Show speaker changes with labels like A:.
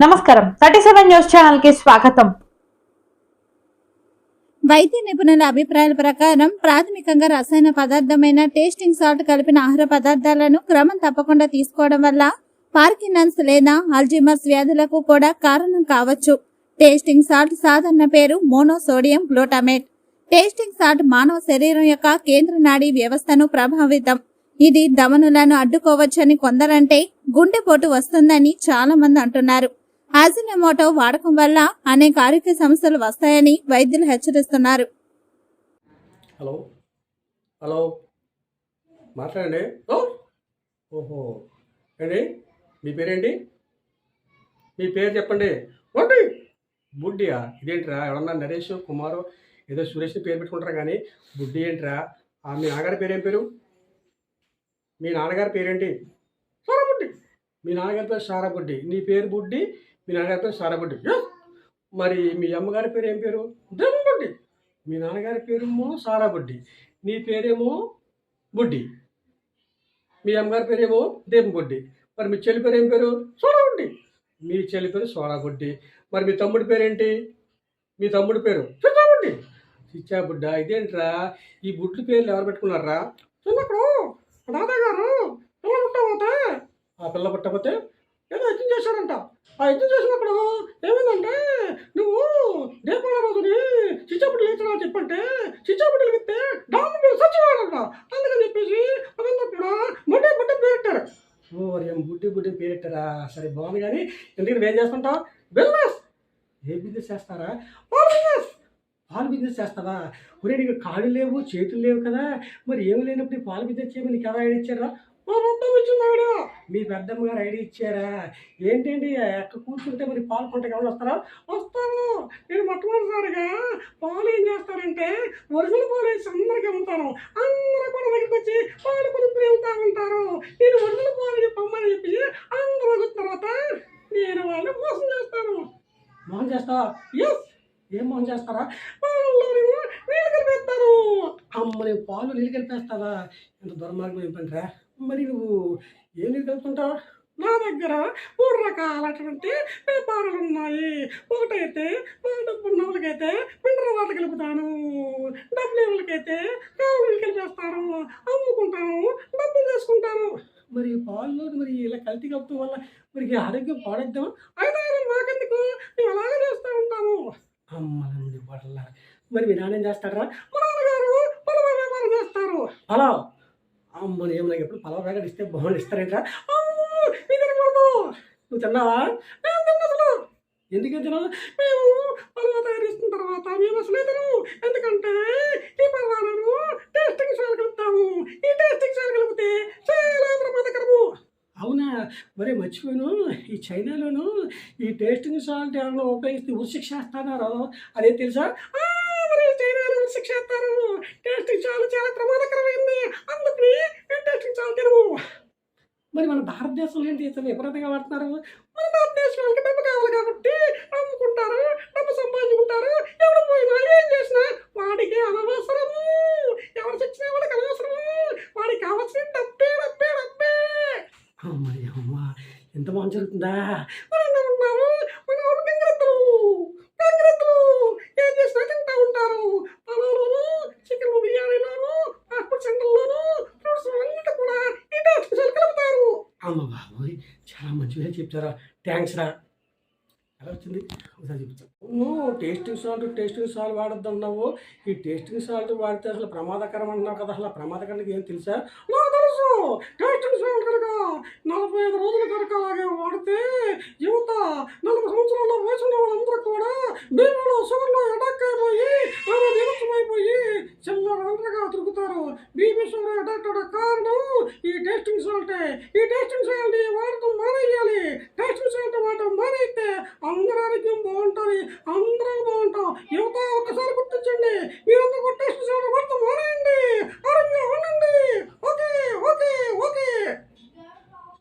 A: నమస్కారం 37 news channel కి స్వాగతం.
B: వైద్య నిపుణుల అభిప్రాయాల ప్రకారం ప్రాథమికంగా రసాయన పదార్థమైన టేస్టింగ్ సాల్ట్ కలిపిన ఆహార పదార్థాలను క్రమం తప్పకుండా తీసుకోవడం వల్ల పార్కిన్సన్స్ లేదా అల్జీమర్స్ వ్యాధులకు కూడా కారణం కావచ్చు. టేస్టింగ్ సాల్ట్ సాధారణ పేరు మోనోసోడియం గ్లూటామేట్. టేస్టింగ్ సాల్ట్ మానవ శరీరం యొక్క కేంద్ర నాడీ వ్యవస్థను ప్రభావితం. ఇది ధమనులను అడ్డుకోవచ్చని కొందరంటే గుండెపోటు వస్తుందని చాలా మంది అంటున్నారు. అజినోమోటో వాడకం వల్ల అనేక ఆరోగ్య సమస్యలు వస్తాయని వైద్యులు హెచ్చరిస్తున్నారు.
C: హలో హలో మాట్లాడండి. ఓహో ఏండి మీ పేరేంటి? మీ పేరు చెప్పండి. ఏంటి బుడ్డియా? ఇదేంట్రా? ఎవడన్నా నరేష్ కుమారు ఏదో సురేష్ పేరు పెట్టుకుంటారా కానీ బుడ్డి ఏంట్రా? మీ నాన్నగారి పేరేం పేరు? మీ నాన్నగారి పేరేంటి? సారాబుడ్డి. మీ నాన్నగారి పేరు సారాబుడ్డి, నీ పేరు బుడ్డి, మీ నాన్నగారి పేరు సారాబుడ్డి. మరి మీ అమ్మగారి పేరు ఏం పేరు? దేవబుడ్డి. మీ నాన్నగారి పేరేమో సారాబుడ్డి, నీ పేరేమో బుడ్డి, మీ అమ్మగారి పేరేమో దేవబుడ్డి. మరి మీ చెల్లి పేరు ఏం పేరు? సోడాబుడ్డి. మీ చెల్లి పేరు సోడాబుడ్డి. మరి మీ తమ్ముడి పేరేంటి? మీ తమ్ముడి పేరు చిచ్చాబుడ్డి. చిచ్చాబుడ్డ. ఇదేంట్రా ఈ బుడ్డి పేర్లు ఎవరు పెట్టుకున్నారా? చిన్నప్పుడు దాదాగారు పిల్ల పుట్టకపోతే ఆ పిల్ల పుట్టకపోతే ఏదో యజ్ఞం చేశారంట. ఆ యజ్ఞం చేసినప్పుడు ఏమైందంటే నువ్వు దీపావళి రోజుని చిచ్చాబుడ్డి లేచరా చెప్పంటే చిచ్చాబుడ్డి వెళ్తే డాము సచ్చివాడంట. అందుకని చెప్పేసి అదంతా కూడా బుడ్డి బుడ్డి పేరెట్టారు. ఏం బుడ్డి బుడ్డి పేరెట్టారా? సరే బాగుంది కానీ ఎందుకంటే ఏం చేస్తుంటావు? బిజినెస్. ఏ బిజినెస్ చేస్తారా? పాలు బిజినెస్ చేస్తావా? ఒరే నీకు కాళ్ళు లేవు చేతులు లేవు కదా, మరి ఏమి లేనప్పుడు పాలు బిజినెస్ చేయమని నీకు ఎవరు ఐడియా ఇచ్చారా? మా పెద్దమ్మ ఇచ్చింది ఐడియా. మీ పెద్దమ్మ గారు ఐడియా ఇచ్చారా? ఏంటండి ఎక్క కూర్చుంటే మరి పాలు కొంటకి ఎవరు వస్తారా? వస్తారు. నేను మొట్టమొదటిసారిగా పాలు ఏం చేస్తారంటే ఒరిజినల్ పాలు వేసి అందరికీ అమ్ముతాను. అందరూ కూడా దగ్గరికి వచ్చి పాలు కొనుక్కుని వెళ్తా ఉంటారు. నేను ఒరిజినల్ పాలు చెప్పమ్మని చెప్పి అందరూ వచ్చిన తర్వాత నేను వాళ్ళు మోసం చేస్తాను. మోసం చేస్తావా? ఎస్. ఏం మోసం చేస్తారా? పాలలో నీళ్ళు కలిపేస్తారు. అమ్మ నేను పాలు నీళ్ళు కలిపేస్తావా? ఎంత దుర్మార్గం ఏం పనిరా? మరి నువ్వు ఏం నీళ్ళు కలుపుతుంటావు? నా దగ్గర 3 రకాలటువంటి వ్యాపారాలు ఉన్నాయి. ఒకటైతే మా డబ్బు ఉన్న వాళ్ళకైతే మినరల్ వాటర్ కలుపుతాను, డబ్బు లేని వాళ్ళకైతే కావాలి నీళ్ళు కలిపేస్తాను, అమ్ముకుంటాను, డబ్బులు చేసుకుంటాను. మరి పాలలో మరి ఇలా కల్తీ కలుపుతూ వల్ల మరి ఆరోగ్యం పాడైద్దాం అయితే మాకెందుకు మేము అలాగే చేస్తూ ఉంటాము. అమ్మని పడల. మరి మీ నాన్న ఏం చేస్తారా? మా నాన్నగారు పొలం వ్యాపారం చేస్తారు. పలావ్. అమ్మని ఏమన్నా ఎప్పుడు పలావ్ ప్యాకెట్ ఇస్తే బాగుండి ఇస్తారేంట్రా? ఇది తినకూడదు. నువ్వు తిన్నావా? నేను తిన్నా. అసలు ఎందుకు తిన్నావు? మేము పలావ్ తయారు చేసిన తర్వాత మేము అసలే తినము. ఎందుకంటే ఈ పలాలను టేస్టింగ్ సాల్ట్ కలుపుతాము. ఈ టేస్టింగ్ సాల్ట్ కలిపితే చాలా ప్రమాదకరము. అవునా? మరి మర్చిపోయాను, ఈ చైనాలోను ఈ టేస్టింగ్ సాల్ట్ ఏమైనా ఉపయోగిస్తే ఉరిశిక్ష వేస్తున్నారు. అదే తెలుసా? మరి చైనాలో ఉరిశిక్ష వేస్తారు. టేస్టింగ్ సాల్ట్ చాలా ప్రమాదకరమైంది. అందుకని టేస్టింగ్ సాల్ట్ తినము. మరి మన భారతదేశంలో ఏంటి ఇతను విపరీతంగా వాడుతున్నారు? మన భారతదేశం వాళ్ళకి డబ్బు కావాలి కాబట్టి అమ్ముకుంటారు, డబ్బు సంపాదించుకుంటారు. ఎవరు పోయినా ఏం చేసినా వాడికి అనవసరము. ఎవరు చచ్చినా వాడికి అనవసరము. వాడికి కావాల్సిన డబ్బే డబ్బే డబ్బే. అమ్మయ్య అమ్మ, ఎంత బాగా జరుగుతుందా? మరి ఉన్నాము మన వాళ్ళు గంగరెత్తులు ఏం చేసినా తింటూ ఉంటారు. పొలంలోను, చికెన్ బిర్యానీలోను, ఫాస్ట్ సెంటర్లోను, ఫ్రూట్స్ అన్నిటి కూడా ఈ టేస్ట్ కలుపుతారు. అమ్మ బాబోయ్, చాలా మంచిగా చెప్తారా. థ్యాంక్స్ రా. ఎలా వచ్చింది ఒకసారి చెప్తాను. నువ్వు టేస్టింగ్ సాల్ట్ వాడద్దు అన్నావు. ఈ టేస్టింగ్ సాల్ట్ వాడితే అసలు ప్రమాదకరం అన్నావు కదా. అసలు ప్రమాదకరం ఏం తెలుసా? నాకు తెలుసు. టేస్టింగ్ సాల్ట్ కనుక 45 రోజుల కనుక అలాగే వాడితే యువత 40 సంవత్సరాల వయసు ఉన్న వాళ్ళందరూ కూడా బీమాలో షుగర్